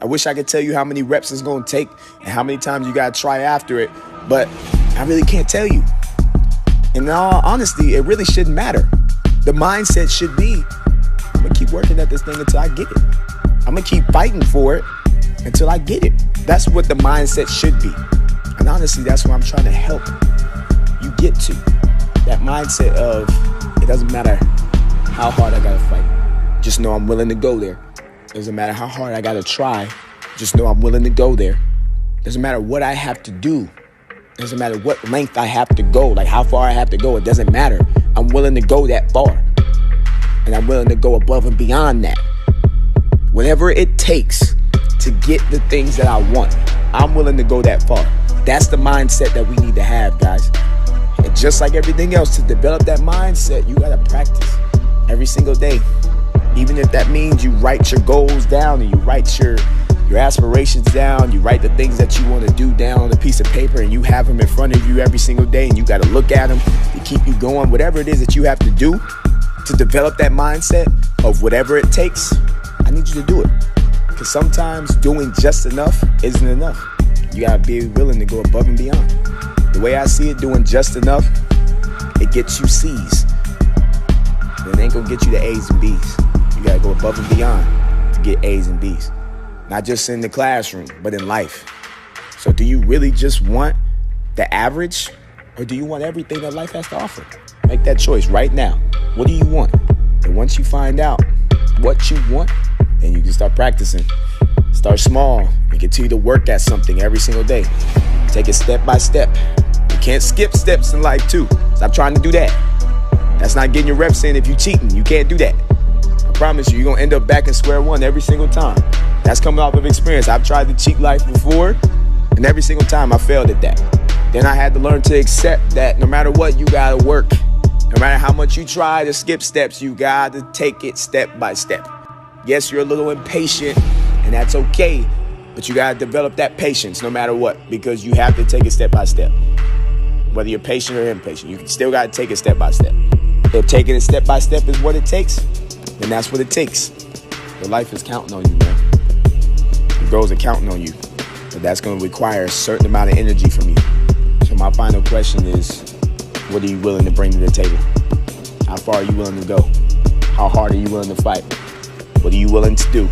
I wish I could tell you how many reps it's going to take and how many times you got to try after it, but I really can't tell you. In all honesty, it really shouldn't matter. The mindset should be, I'm going to keep working at this thing until I get it. I'm going to keep fighting for it until I get it. That's what the mindset should be. And honestly, that's what I'm trying to help you get to. That mindset of, it doesn't matter how hard I got to fight. Just know I'm willing to go there. Doesn't matter how hard I got to try. Just know I'm willing to go there. Doesn't matter what I have to do. Doesn't matter what length I have to go, like how far I have to go. It doesn't matter. I'm willing to go that far. And I'm willing to go above and beyond that. Whatever it takes to get the things that I want, I'm willing to go that far. That's the mindset that we need to have, guys. And just like everything else, to develop that mindset, you got to practice every single day. Even if that means you write your goals down and you write your aspirations down, you write the things that you want to do down on a piece of paper and you have them in front of you every single day and you got to look at them to keep you going. Whatever it is that you have to do to develop that mindset of whatever it takes, I need you to do it. Because sometimes doing just enough isn't enough. You got to be willing to go above and beyond. The way I see it, doing just enough, it gets you C's. It ain't going to get you the A's and B's. You got to go above and beyond to get A's and B's. Not just in the classroom, but in life. So do you really just want the average, or do you want everything that life has to offer? Make that choice right now. What do you want? And once you find out what you want, then you can start practicing. Start small and continue to work at something every single day. Take it step by step. You can't skip steps in life too. Stop trying to do that. That's not getting your reps in if you're cheating. You can't do that. I promise you, you're going to end up back in square one every single time. That's coming off of experience. I've tried to cheat life before, and every single time I failed at that. Then I had to learn to accept that no matter what, you got to work. No matter how much you try to skip steps, you got to take it step by step. Yes, you're a little impatient, and that's okay, but you got to develop that patience no matter what, because you have to take it step by step. Whether you're patient or impatient, you still got to take it step by step. If taking it step by step is what it takes, then that's what it takes. Your life is counting on you, man. Your goals are counting on you. But that's going to require a certain amount of energy from you. So my final question is, what are you willing to bring to the table? How far are you willing to go? How hard are you willing to fight? What are you willing to do?